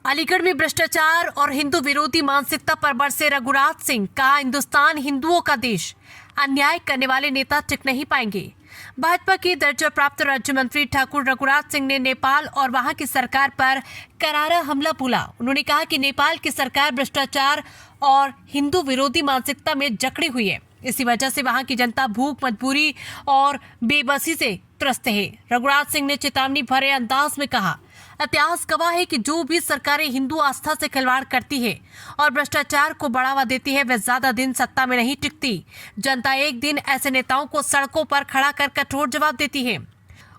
अलीगढ़ में भ्रष्टाचार और हिंदू विरोधी मानसिकता पर बरसे रघुराज सिंह। कहा, हिंदुस्तान हिंदुओं का देश, अन्याय करने वाले नेता टिक नहीं पाएंगे। भाजपा के दर्जा प्राप्त राज्य मंत्री ठाकुर रघुराज सिंह ने नेपाल और वहां की सरकार पर करारा हमला बोला। उन्होंने कहा कि नेपाल की सरकार भ्रष्टाचार और हिंदू विरोधी मानसिकता में जकड़ी हुई है। इसी वजह से वहां की जनता भूख, मजबूरी और बेबसी से त्रस्त है। रघुराज सिंह ने चेतावनी भरे अंदाज में कहा, इतिहास गवाह है कि जो भी सरकारें हिंदू आस्था से खिलवाड़ करती है और भ्रष्टाचार को बढ़ावा देती है, वह ज्यादा दिन सत्ता में नहीं टिकती। जनता एक दिन ऐसे नेताओं को सड़कों पर खड़ा कर कठोर जवाब देती है।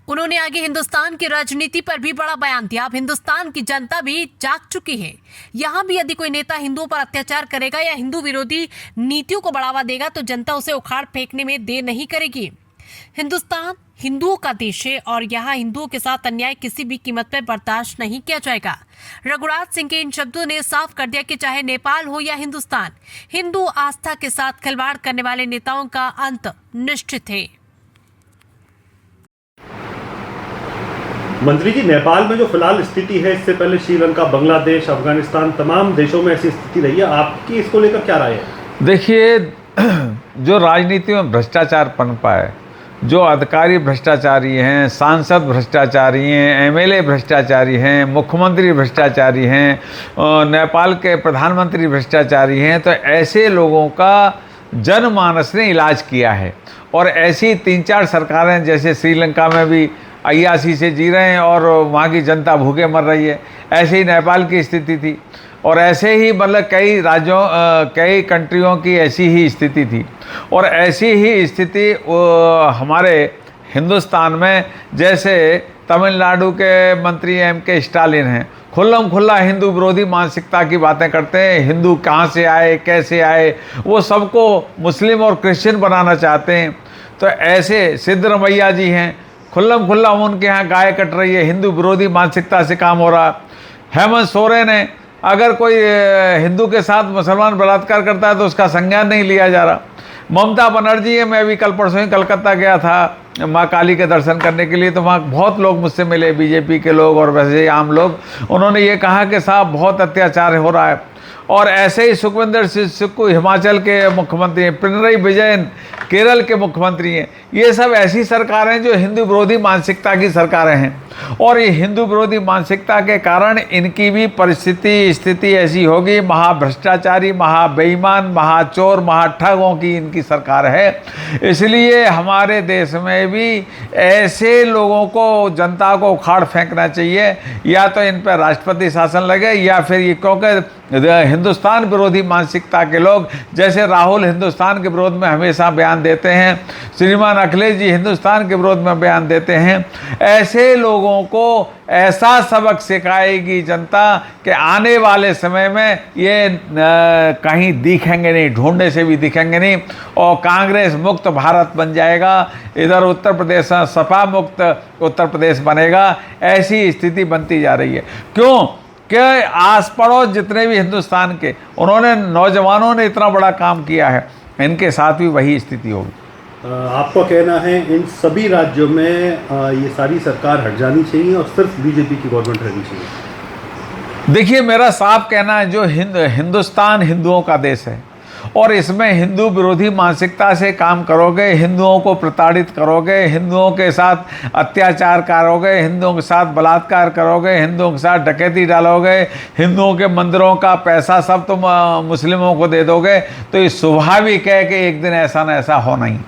उन्होंने आगे हिंदुस्तान की राजनीति पर भी बड़ा बयान दिया। अब हिंदुस्तान की जनता भी जाग चुकी है। यहाँ भी यदि कोई नेता हिंदुओं पर अत्याचार करेगा या हिंदू विरोधी नीतियों को बढ़ावा देगा तो जनता उसे उखाड़ फेंकने में देर नहीं करेगी। हिंदुस्तान हिंदुओं का देश है और यहाँ हिंदुओं के साथ अन्याय किसी भी कीमत पर बर्दाश्त नहीं किया जाएगा। रघुराज सिंह के इन शब्दों ने साफ कर दिया कि चाहे नेपाल हो या हिंदुस्तान, हिंदू आस्था के साथ खिलवाड़ करने वाले नेताओं का अंत निश्चित है। मंत्री जी, नेपाल में जो फिलहाल स्थिति है, इससे पहले श्रीलंका, बांग्लादेश, अफगानिस्तान, तमाम देशों में ऐसी स्थिति रही है। आपकी इसको लेकर क्या राय है? देखिए, जो राजनीति में भ्रष्टाचार पनपा है, जो अधिकारी भ्रष्टाचारी हैं, सांसद भ्रष्टाचारी हैं, एमएलए भ्रष्टाचारी हैं, मुख्यमंत्री भ्रष्टाचारी हैं, नेपाल के प्रधानमंत्री भ्रष्टाचारी हैं, तो ऐसे लोगों का जनमानस ने इलाज किया है। और ऐसी 3-4 सरकारें, जैसे श्रीलंका में भी अय्याशी से जी रहे हैं और वहाँ की जनता भूखे मर रही है, ऐसे ही नेपाल की स्थिति थी। और ऐसे ही मतलब कई राज्यों, कई कंट्रियों की ऐसी ही स्थिति थी। और ऐसी ही स्थिति हमारे हिंदुस्तान में, जैसे तमिलनाडु के मंत्री एम.के. स्टालिन हैं, खुल्लम खुल्ला हिंदू विरोधी मानसिकता की बातें करते हैं। हिंदू कहाँ से आए, कैसे आए, वो सबको मुस्लिम और क्रिश्चियन बनाना चाहते हैं। तो ऐसे सिद्धरमैया जी हैं, खुल्लम खुल्ला उनके यहाँ गाय कट रही है, हिंदू विरोधी मानसिकता से काम हो रहा। हेमंत सोरेन है, अगर कोई हिंदू के साथ मुसलमान बलात्कार करता है तो उसका संज्ञान नहीं लिया जा रहा। ममता बनर्जी है, मैं अभी कल परसों ही कलकत्ता गया था माँ काली के दर्शन करने के लिए, तो वहाँ बहुत लोग मुझसे मिले, बीजेपी के लोग और वैसे ही आम लोग। उन्होंने ये कहा कि साहब बहुत अत्याचार हो रहा है। और ऐसे ही सुखविंदर सिंह सुक्खू हिमाचल के मुख्यमंत्री हैं, पिनरई विजयन केरल के मुख्यमंत्री हैं। ये सब ऐसी सरकारें हैं जो हिंदू विरोधी मानसिकता की सरकारें हैं। और ये हिंदू विरोधी मानसिकता के कारण इनकी भी स्थिति ऐसी होगी। महाभ्रष्टाचारी, महाबेईमान, महाचोर, महाठगों की इनकी सरकार है। इसलिए हमारे देश में भी ऐसे लोगों को, जनता को उखाड़ फेंकना चाहिए। या तो इन पर राष्ट्रपति शासन लगे, या फिर ये, क्योंकि हिंदुस्तान विरोधी मानसिकता के लोग, जैसे राहुल हिंदुस्तान के विरोध में हमेशा बयान देते हैं, श्रीमान अखिलेश जी हिंदुस्तान के विरोध में बयान देते हैं, ऐसे लोगों को ऐसा सबक सिखाएगी जनता कि आने वाले समय में ये कहीं दिखेंगे नहीं, ढूंढने से भी दिखेंगे नहीं, और कांग्रेस मुक्त भारत बन जाएगा। इधर उत्तर प्रदेश सपा मुक्त उत्तर प्रदेश बनेगा। ऐसी स्थिति बनती जा रही है। क्यों कि आस पड़ोस जितने भी हिंदुस्तान के, उन्होंने, नौजवानों ने इतना बड़ा काम किया है, इनके साथ भी वही स्थिति होगी। आपका कहना है इन सभी राज्यों में ये सारी सरकार हट जानी चाहिए और सिर्फ बीजेपी की गवर्नमेंट रहनी चाहिए? देखिए, मेरा साफ कहना है, जो हिंदुस्तान हिंदुओं का देश है और इसमें हिंदू विरोधी मानसिकता से काम करोगे, हिंदुओं को प्रताड़ित करोगे, हिंदुओं के साथ अत्याचार करोगे, हिंदुओं के साथ बलात्कार करोगे, हिंदुओं के साथ डकैती डालोगे, हिंदुओं के मंदिरों का पैसा सब तुम मुस्लिमों को दे दोगे, तो ये स्वाभाविक है कि एक दिन ऐसा न ऐसा होना ही।